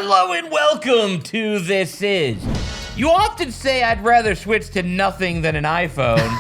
Hello and welcome to This Is. You often say I'd rather switch to nothing than an iPhone.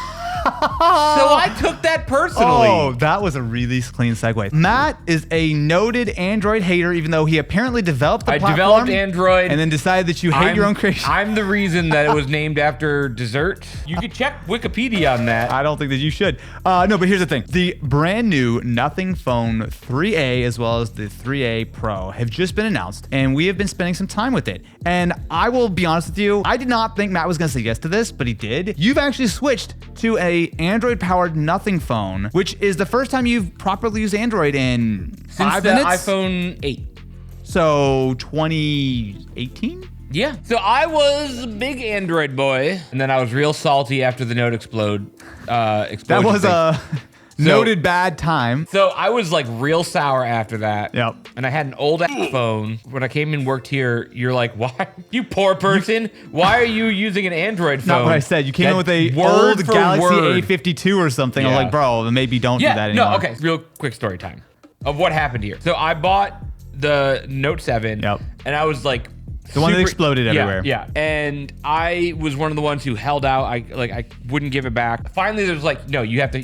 So I took that personally. Oh, that was a really clean segue. Matt is a noted Android hater, even though he apparently developed the platform. I developed Android. And then decided that you hate your own creation. I'm the reason that it was named after dessert. You could check Wikipedia on that. I don't think that you should. No, but here's the thing. The brand new Nothing Phone 3A as well as the 3A Pro have just been announced, and we have been spending some time with it. And I will be honest with you, I did not think Matt was going to say yes to this, but he did. You've actually switched to a Android-powered Nothing Phone, which is the first time you've properly used Android in 5 minutes? Since the iPhone 8. So 2018? Yeah. So I was a big Android boy, and then I was real salty after the Note explosion. That was a noted bad time. So I was like real sour after that. Yep. And I had an old phone. When I came and worked here, you're like, why? You poor person. Why are you using an Android phone? Not what I said. You came in with a old Galaxy A52 or something. Yeah. I'm like, bro, maybe don't do that anymore. No, okay. Real quick story time of what happened here. So I bought the Note 7. Yep. And I was like, the one that exploded everywhere. Yeah, and I was one of the ones who held out. I wouldn't give it back. Finally, there's like, no, you have to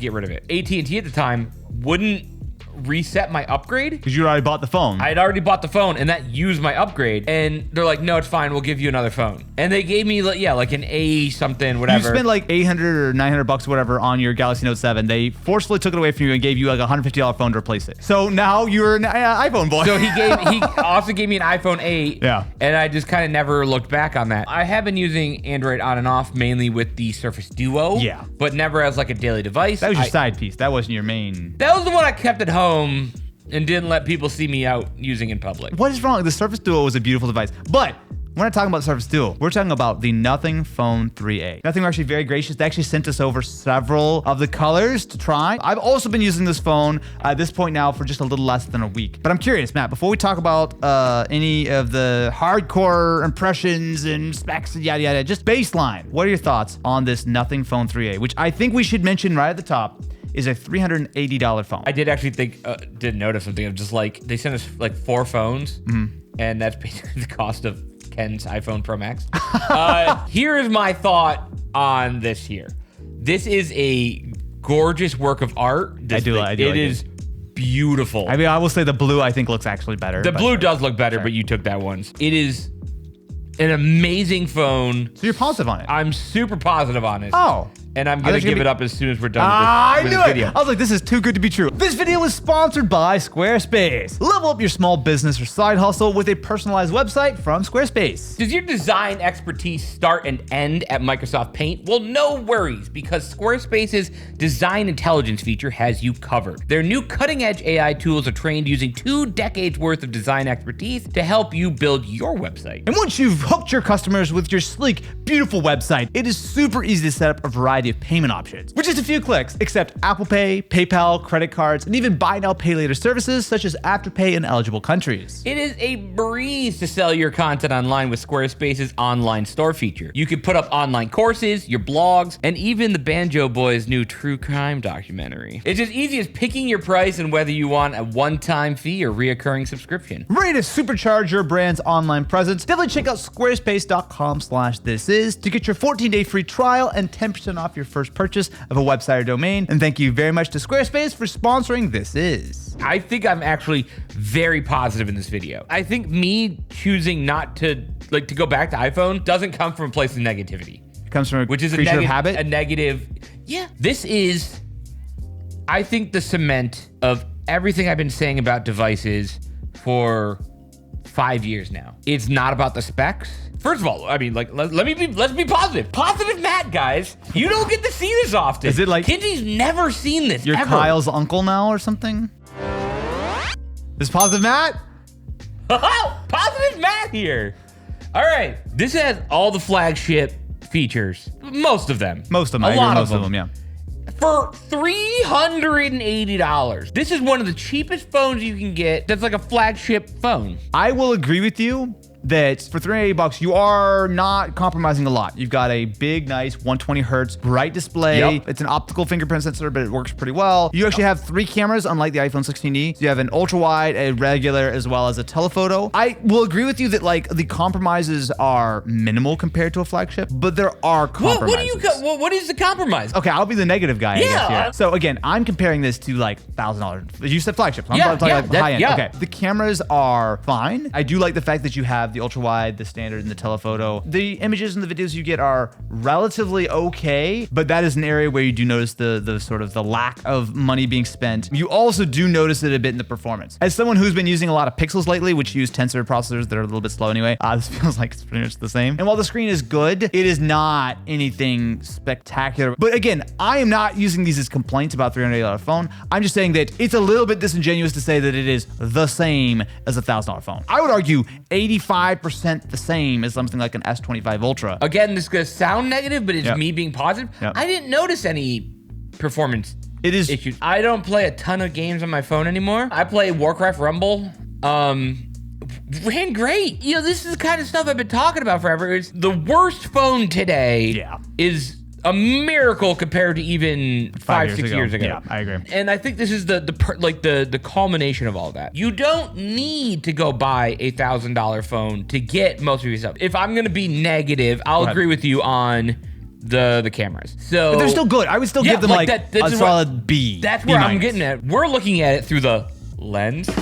get rid of it. AT&T at the time wouldn't reset my upgrade because you already bought the phone. I had already bought the phone, and that used my upgrade. And they're like, no, it's fine. We'll give you another phone. And they gave me like an A something, whatever. You spent like $800 or $900 or whatever on your Galaxy Note 7. They forcefully took it away from you and gave you like a $150 phone to replace it. So now you're an iPhone boy. So he also gave me an iPhone 8. Yeah. And I just kind of never looked back on that. I have been using Android on and off, mainly with the Surface Duo. Yeah. But never as like a daily device. That was your side piece. That wasn't your main. That was the one I kept at home and didn't let people see me out using in public. What is wrong? The Surface Duo was a beautiful device. But we're not talking about the Surface Duo. We're talking about the Nothing Phone 3A. Nothing were actually very gracious. They actually sent us over several of the colors to try. I've also been using this phone at this point now for just a little less than a week. But I'm curious, Matt, before we talk about any of the hardcore impressions and specs and yada yada, just baseline, what are your thoughts on this Nothing Phone 3A, which I think we should mention right at the top is a $380 phone. I did actually did notice something of just like, they sent us like 4 phones, and that's basically the cost of Ken's iPhone Pro Max. Here is my thought on this here. This is a gorgeous work of art. It is beautiful. I mean, I will say the blue I think looks actually better. The blue does look better, but you took that one. It is an amazing phone. So you're positive on it? I'm super positive on it. Oh. And I'm going to give it up as soon as we're done with this video. I was like, this is too good to be true. This video is sponsored by Squarespace. Level up your small business or side hustle with a personalized website from Squarespace. Does your design expertise start and end at Microsoft Paint? Well, no worries, because Squarespace's design intelligence feature has you covered. Their new cutting-edge AI tools are trained using 2 decades worth of design expertise to help you build your website. And once you've hooked your customers with your sleek, beautiful website, it is super easy to set up a variety of payment options with just a few clicks, except Apple Pay, PayPal, credit cards, and even buy now, pay later services such as Afterpay in eligible countries. It is a breeze to sell your content online with Squarespace's online store feature. You can put up online courses, your blogs, and even the Banjo Boys' new true crime documentary. It's as easy as picking your price and whether you want a one-time fee or reoccurring subscription. Ready to supercharge your brand's online presence? Definitely check out squarespace.com/thisis to get your 14-day free trial and 10% off your first purchase of a website or domain. And thank you very much to Squarespace for sponsoring This Is. I think I'm actually very positive in this video. I think me choosing not to go back to iPhone doesn't come from a place of negativity. It comes from which is creature of habit. A negative. Yeah. This is, I think, the cement of everything I've been saying about devices for 5 years now. It's not about the specs. First of all, I mean, like, let's be positive. Positive Matt, guys. You don't get to see this often. Is it like Kinsey's never seen this? You're ever. Kyle's uncle now or something? This Positive Matt? Positive Matt here. All right. This has all the flagship features. Most of them. Most of them. A lot of them, yeah. For $380. This is one of the cheapest phones you can get that's like a flagship phone. I will agree with you that for $380, you are not compromising a lot. You've got a big, nice 120 hertz bright display. Yep. It's an optical fingerprint sensor, but it works pretty well. You actually have 3 cameras, unlike the iPhone 16e. So you have an ultra wide, a regular, as well as a telephoto. I will agree with you that like the compromises are minimal compared to a flagship, but there are compromises. What is the compromise? Okay, I'll be the negative guy, I guess, Yeah. here. So again, I'm comparing this to like $1,000. You said flagship. I'm Yeah, talking like that- high end. yeah. Okay, the cameras are fine. I do like the fact that you have the ultra wide, the standard, and the telephoto. The images and the videos you get are relatively okay, but that is an area where you do notice the sort of the lack of money being spent. You also do notice it a bit in the performance. As someone who's been using a lot of Pixels lately, which use Tensor processors that are a little bit slow anyway, this feels like it's pretty much the same. And while the screen is good, it is not anything spectacular. But again, I am not using these as complaints about $380 phone. I'm just saying that it's a little bit disingenuous to say that it is the same as a $1,000 phone. I would argue 85% the same as something like an S25 Ultra. Again, this is gonna sound negative, but it's Yep. me being positive. Yep. I didn't notice any performance It is issues. I don't play a ton of games on my phone anymore. I play Warcraft Rumble. Ran great. You know, this is the kind of stuff I've been talking about forever. It's the worst phone today. Yeah. Is a miracle compared to even 5-6 years ago. Yeah, I agree. And I think this is the culmination of all that. You don't need to go buy a $1,000 phone to get most of your stuff. If I'm gonna be negative, I'll agree with you on the cameras. So But they're still good. I would still give them like a solid B. That's where I'm B-. getting at. We're looking at it through the lens. You're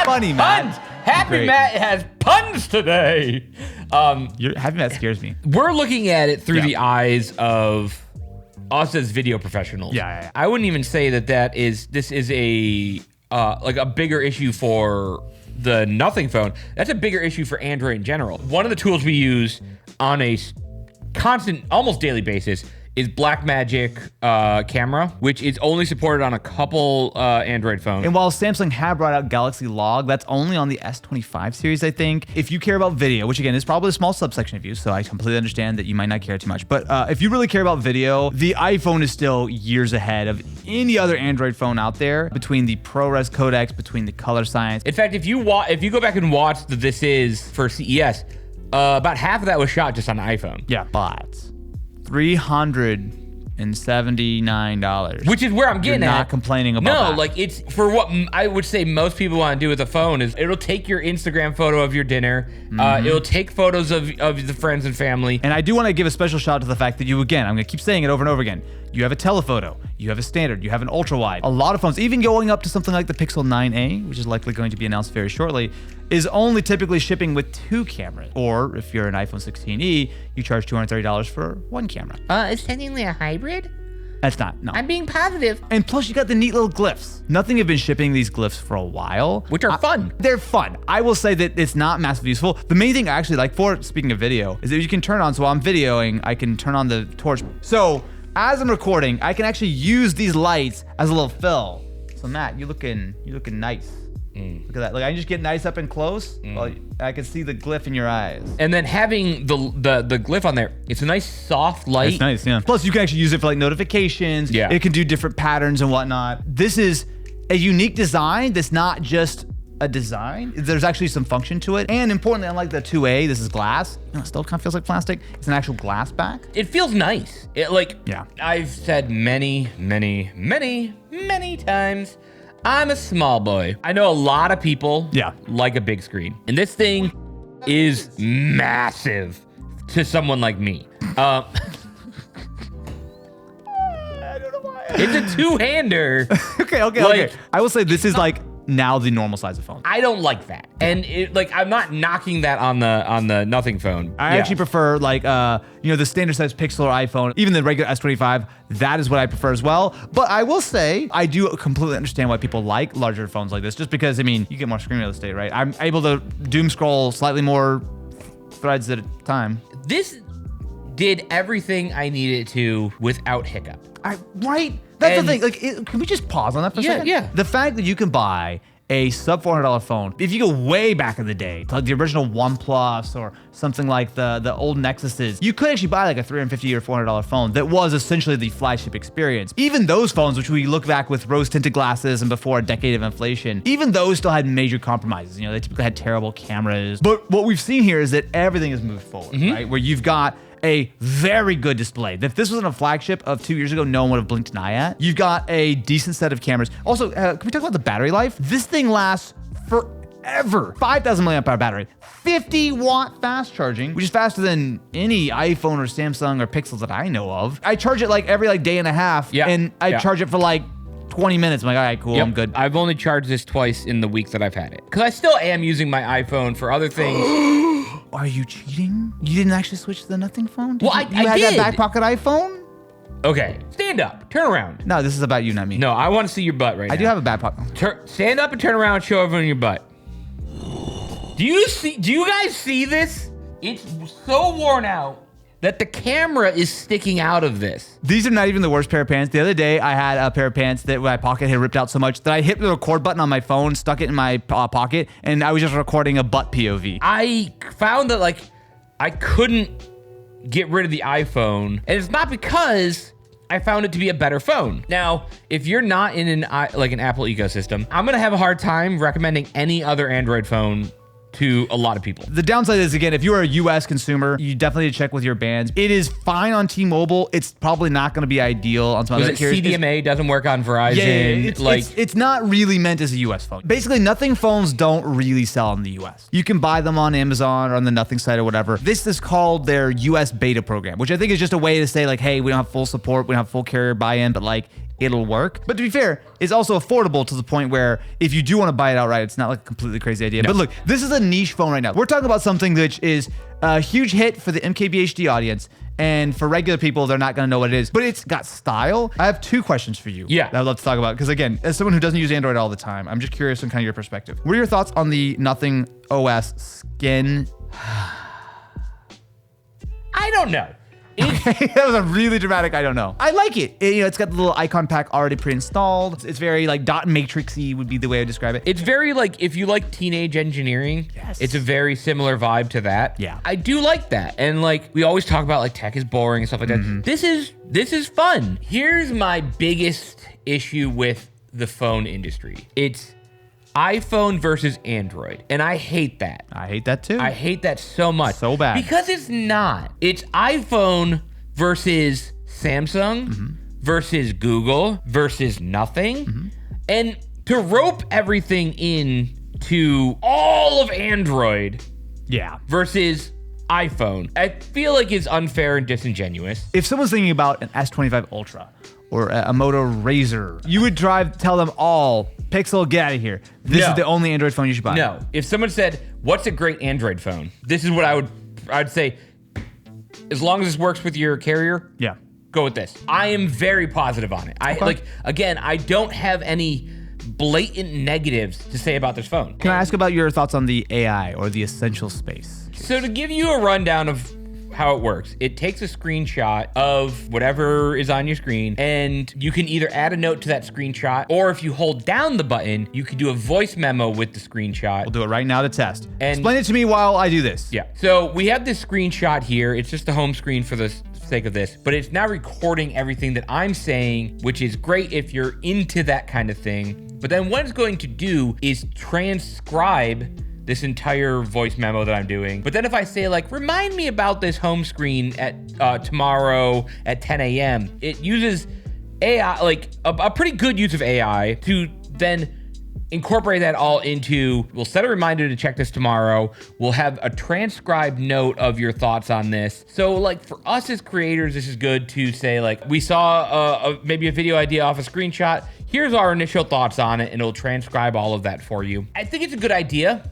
funny, man. Puns. Happy Great. Matt has puns today. Having that scares me. We're looking at it through the eyes of us as video professionals. Yeah. I wouldn't even say this is a like a bigger issue for the Nothing phone. That's a bigger issue for Android in general. One of the tools we use on a constant, almost daily basis is Blackmagic camera, which is only supported on a couple Android phones. And while Samsung had brought out Galaxy Log, that's only on the S25 series, I think. If you care about video, which again is probably a small subsection of you, so I completely understand that you might not care too much. But if you really care about video, the iPhone is still years ahead of any other Android phone out there between the ProRes codecs, between the color science. In fact, if you go back and watch the This Is for CES, about half of that was shot just on an iPhone. Yeah, but $379. Which is where I'm getting You're at. not complaining about that. No, like it's for what I would say most people want to do with a phone is it'll take your Instagram photo of your dinner. It'll take photos of the friends and family. And I do want to give a special shout out to the fact that you, again, I'm going to keep saying it over and over again. You have a telephoto, you have a standard, you have an ultra wide. A lot of phones, even going up to something like the Pixel 9a, which is likely going to be announced very shortly, is only typically shipping with 2 cameras. Or if you're an iPhone 16e, you charge $230 for 1 camera. It's technically a hybrid? That's not, no. I'm being positive. And plus you got the neat little glyphs. Nothing have been shipping these glyphs for a while. Which are fun. They're fun. I will say that it's not massively useful. The main thing I actually like for, speaking of video, is that you can turn on, so while I'm videoing, I can turn on the torch. So as I'm recording, I can actually use these lights as a little fill. So Matt, you're looking nice. Look at that. Like I can just get nice up and close. Well, I can see the glyph in your eyes. And then having the glyph on there, it's a nice soft light. It's nice, yeah. Plus, you can actually use it for like notifications. Yeah. It can do different patterns and whatnot. This is a unique design that's not just a design. There's actually some function to it. And importantly, unlike the 2A, this is glass. You know, it still kind of feels like plastic. It's an actual glass back. It feels nice. Yeah. I've said many times, I'm a small boy. I know a lot of people like a big screen. And this thing is massive to someone like me. I don't know why. It's a two-hander. Okay. I will say this is like now the normal size of phone. I don't like that. And I'm not knocking that on the Nothing phone. I actually prefer like the standard size Pixel or iPhone, even the regular S25. That is what I prefer as well. But I will say I do completely understand why people like larger phones like this, just because I mean you get more screen real estate, right? I'm able to doom scroll slightly more threads at a time. This did everything I needed to without hiccup. Right? That's the thing. Like, can we just pause on that for a second? Yeah. The fact that you can buy a sub $400 phone, if you go way back in the day, like the original OnePlus or something like the old Nexuses, you could actually buy like a $350 or $400 phone that was essentially the flagship experience. Even those phones, which we look back with rose-tinted glasses and before a decade of inflation, even those still had major compromises. You know, they typically had terrible cameras. But what we've seen here is that everything has moved forward, right? Where you've got a very good display. If this wasn't a flagship of 2 years ago, no one would have blinked an eye at. You've got a decent set of cameras. Also, can we talk about the battery life? This thing lasts forever. 5,000 milliamp hour battery, 50-watt fast charging, which is faster than any iPhone or Samsung or Pixels that I know of. I charge it like every day and a half, and I charge it for like 20 minutes. I'm like, all right, cool, I'm good. I've only charged this twice in the week that I've had it. Because I still am using my iPhone for other things. Are you cheating? You didn't actually switch to the Nothing phone? Well, I had did. that back pocket iPhone? Okay, stand up, turn around. No, this is about you, not me. No, I want to see your butt right now. I do have a back pocket. Stand up and turn around and show everyone your butt. Do you guys see this? It's so worn out that the camera is sticking out of this. These are not even the worst pair of pants. The other day, I had a pair of pants that my pocket had ripped out so much that I hit the record button on my phone, stuck it in my pocket, and I was just recording a butt POV. I found that like I couldn't get rid of the iPhone, and it's not because I found it to be a better phone. Now, if you're not in an Apple ecosystem, I'm gonna have a hard time recommending any other Android phone to a lot of people. The downside is, again, if you're a US consumer, you definitely need to check with your bands. It is fine on T-Mobile. It's probably not going to be ideal on some other carriers. CDMA doesn't work on Verizon. Yeah, it's not really meant as a US phone. Basically, Nothing phones don't really sell in the US. You can buy them on Amazon or on the Nothing site or whatever. This is called their US beta program, which I think is just a way to say like, hey, we don't have full support, we don't have full carrier buy-in, but like, it'll work. But to be fair, it's also affordable to the point where if you do want to buy it outright, it's not like a completely crazy idea. No. But look, this is a niche phone right now. We're talking about something which is a huge hit for the MKBHD audience. And for regular people, they're not going to know what it is. But it's got style. I have two questions for you that I'd love to talk about. Because again, as someone who doesn't use Android all the time, I'm just curious on kind of your perspective. What are your thoughts on the Nothing OS skin? I don't know. Okay, that was a really dramatic I don't know. I like it. It's got the little icon pack already pre-installed. It's very like dot matrixy would be the way I describe it. It's very like, if you like teenage engineering, it's a very similar vibe to that. Yeah. I do like that. And like, we always talk about like tech is boring and stuff like that. This is fun. Here's my biggest issue with the phone industry. It's iPhone versus Android. And I hate that. I hate that too. I hate that so much. So bad. Because it's not. It's iPhone versus Samsung versus Google versus Nothing. And to rope everything in to all of Android versus iPhone, I feel like is unfair and disingenuous. If someone's thinking about an S25 Ultra or a Moto Razr, you would tell them all, Pixel, get out of here. This is the only Android phone you should buy. No. If someone said, what's a great Android phone? This is what I'd say, as long as this works with your carrier, go with this. I am very positive on it. Again, I don't have any blatant negatives to say about this phone. Can I ask about your thoughts on the AI or the essential space? So to give you a rundown of how it works, it takes a screenshot of whatever is on your screen, and you can either add a note to that screenshot, or if you hold down the button, you can do a voice memo with the screenshot. We'll do it right now to test. And explain it to me while I do this. Yeah. So we have this screenshot here. It's just the home screen for the sake of this, but it's now recording everything that I'm saying, which is great if you're into that kind of thing. But then what it's going to do is transcribe this entire voice memo that I'm doing. But then if I say like, remind me about this home screen at tomorrow at 10 a.m., it uses AI, like a pretty good use of AI to then incorporate that all into, we'll set a reminder to check this tomorrow. We'll have a transcribed note of your thoughts on this. So like for us as creators, this is good to say like, we saw maybe a video idea off a screenshot. Here's our initial thoughts on it, and it'll transcribe all of that for you. I think it's a good idea.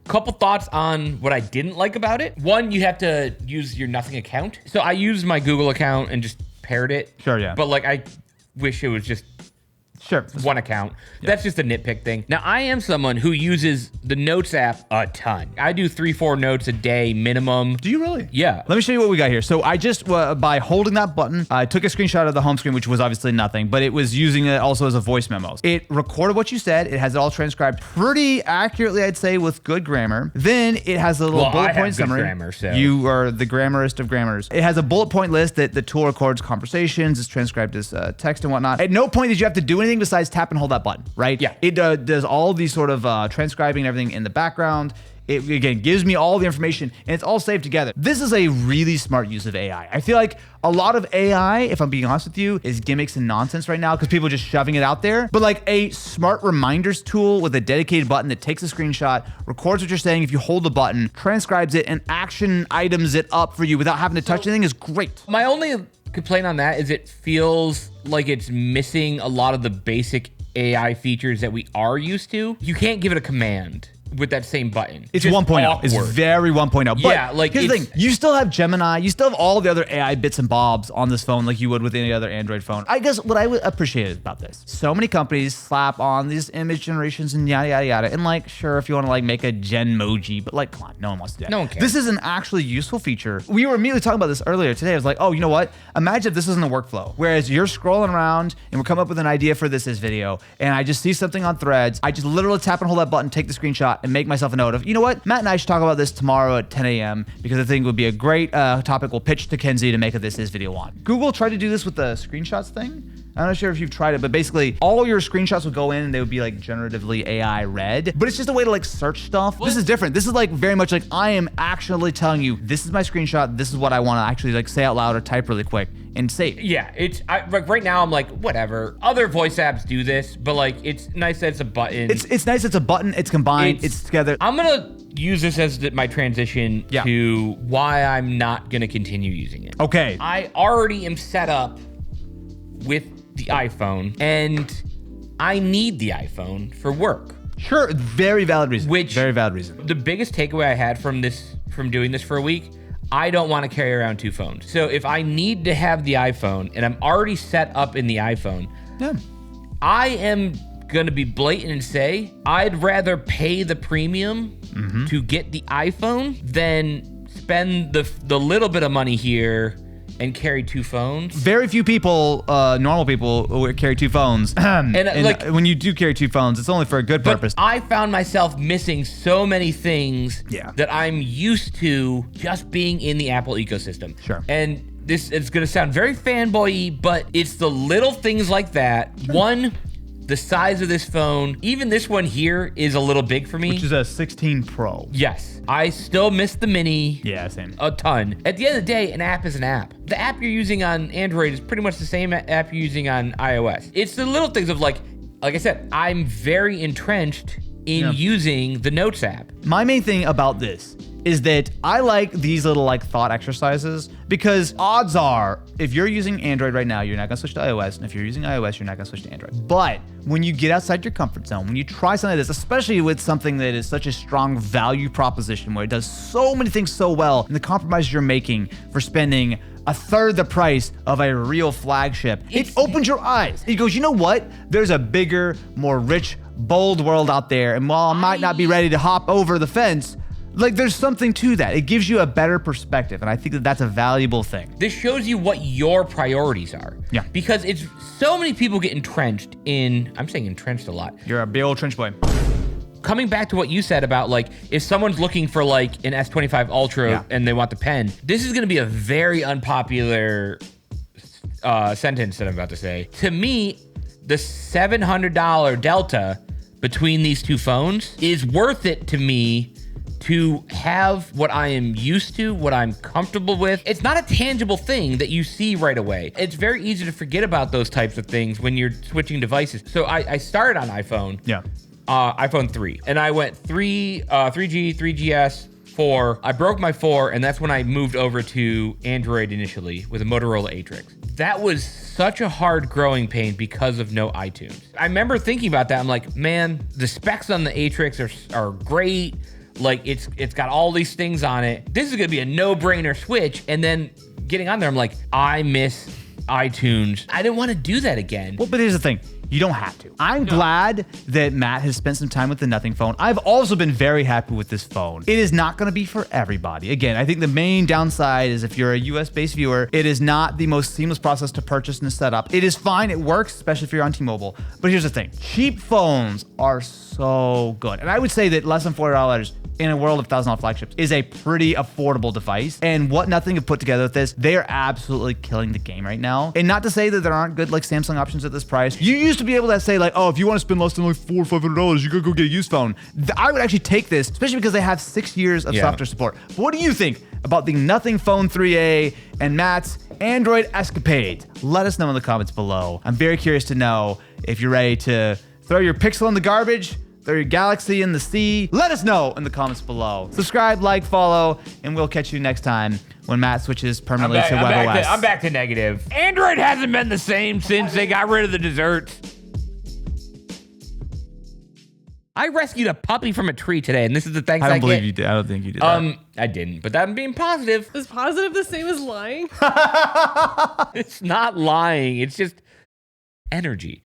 Couple thoughts on what I didn't like about it. One, you have to use your Nothing account. So I used my Google account and just paired it. Sure, yeah. But like, I wish it was just Sure. one account. That's just a nitpick thing. Now, I am someone who uses the Notes app a ton. I do 3-4 notes a day minimum. Do you really? Yeah. Let me show you what we got here. So I just, by holding that button, I took a screenshot of the home screen, which was obviously nothing, but it was using it also as a voice memo. It recorded what you said. It has it all transcribed pretty accurately, I'd say, with good grammar. Then it has a little bullet point summary. Grammar, so. You are the grammarist of grammars. It has a bullet point list that the tool records conversations. It's transcribed as text and whatnot. At no point did you have to do anything besides tap and hold that button, right? Yeah. It does all these sort of transcribing and everything in the background. It, again, gives me all the information, and it's all saved together. This is a really smart use of AI. I feel like a lot of AI, if I'm being honest with you, is gimmicks and nonsense right now because people are just shoving it out there. But like a smart reminders tool with a dedicated button that takes a screenshot, records what you're saying if you hold the button, transcribes it, and action items it up for you without having to touch anything is great. My only complaint on that is it feels like it's missing a lot of the basic AI features that we are used to. You can't give it a command with that same button. It's 1.0. It's very 1.0. But yeah, like here's the thing. You still have Gemini. You still have all the other AI bits and bobs on this phone like you would with any other Android phone. I guess what I would appreciate about this, so many companies slap on these image generations and yada, yada, yada. And like, sure, if you want to like make a Genmoji, but like, come on, no one wants to do that. No one cares. This is an actually useful feature. We were immediately talking about this earlier today. I was like, oh, you know what? Imagine if this isn't a workflow. Whereas you're scrolling around and we're coming up with an idea for this video, and I just see something on Threads. I just literally tap and hold that button, take the screenshot, and make myself a note of, you know what? Matt and I should talk about this tomorrow at 10 a.m. because I think it would be a great topic we'll pitch to Kenzie to make a This Is video on. Google tried to do this with the screenshots thing. I'm not sure if you've tried it, but basically all your screenshots would go in and they would be like generatively AI read. But it's just a way to like search stuff. This is different. This is like very much like I am actually telling you, this is my screenshot. This is what I want to actually like say out loud or type really quick and save. Yeah, like right now I'm like, whatever. Other voice apps do this, but like it's nice that it's a button. It's nice. It's a button. It's combined. It's together. I'm gonna use this as my transition to why I'm not gonna continue using it. Okay. I already am set up with the iPhone, and I need the iPhone for work. Sure, very valid reason. Very valid reason. The biggest takeaway I had from doing this for a week, I don't want to carry around two phones. So if I need to have the iPhone and I'm already set up in the iPhone, I am gonna be blatant and say I'd rather pay the premium to get the iPhone than spend the little bit of money here and carry two phones. Very few people, normal people, carry two phones. and like, when you do carry two phones, it's only for a good purpose. I found myself missing so many things that I'm used to just being in the Apple ecosystem. Sure. And this is gonna sound very fanboy-y, but it's the little things like that. Sure. One, the size of this phone, even this one here is a little big for me. Which is a 16 Pro. Yes. I still miss the mini. Yeah, same. A ton. At the end of the day, an app is an app. The app you're using on Android is pretty much the same app you're using on iOS. It's the little things of like I said, I'm very entrenched in using the Notes app. My main thing about this is that I like these little like thought exercises because odds are if you're using Android right now, you're not gonna switch to iOS. And if you're using iOS, you're not gonna switch to Android. But when you get outside your comfort zone, when you try something like this, especially with something that is such a strong value proposition where it does so many things so well, and the compromise you're making for spending a third the price of a real flagship, it opens your eyes. It goes, you know what? There's a bigger, more rich, bold world out there. And while I might not be ready to hop over the fence, like there's something to that. It gives you a better perspective. And I think that that's a valuable thing. This shows you what your priorities are. Yeah. Because it's so many people get entrenched in, I'm saying entrenched a lot. You're a big old trench boy. Coming back to what you said about like, if someone's looking for like an S25 Ultra and they want the pen, this is gonna be a very unpopular sentence that I'm about to say. To me, the $700 delta between these two phones is worth it to me to have what I am used to, what I'm comfortable with. It's not a tangible thing that you see right away. It's very easy to forget about those types of things when you're switching devices. So I started on iPhone. Yeah. iPhone 3. And I went 3G, 3GS, 4. I broke my 4, and that's when I moved over to Android initially with a Motorola Atrix. That was such a hard growing pain because of no iTunes. I remember thinking about that. I'm like, man, the specs on the Atrix are great. Like it's got all these things on it. This is gonna be a no-brainer switch. And then getting on there, I'm like, I miss iTunes. I didn't want to do that again. Well, but here's the thing. You don't have to. I'm glad that Matt has spent some time with the Nothing phone. I've also been very happy with this phone. It is not going to be for everybody. Again, I think the main downside is if you're a US-based viewer, it is not the most seamless process to purchase and set up. It is fine. It works, especially if you're on T-Mobile. But here's the thing. Cheap phones are so good. And I would say that less than $40 in a world of $1,000 flagships is a pretty affordable device. And what Nothing have put together with this, they are absolutely killing the game right now. And not to say that there aren't good like Samsung options at this price. You used to be able to say like, oh, if you want to spend less than like $400 or $500, you could go get a used phone. I would actually take this, especially because they have 6 years of software support. But what do you think about the Nothing Phone 3A and Matt's Android escapade? Let us know in the comments below. I'm very curious to know if you're ready to throw your Pixel in the garbage, throw your Galaxy in the sea. Let us know in the comments below. Subscribe, like, follow, and we'll catch you next time when Matt switches permanently to WebOS. I'm back to negative. Android hasn't been the same since they got rid of the desserts. I rescued a puppy from a tree today, and this is the thanks I don't believe you did. I don't think you did that. I didn't, but I'm being positive. Is positive the same as lying? It's not lying. It's just energy.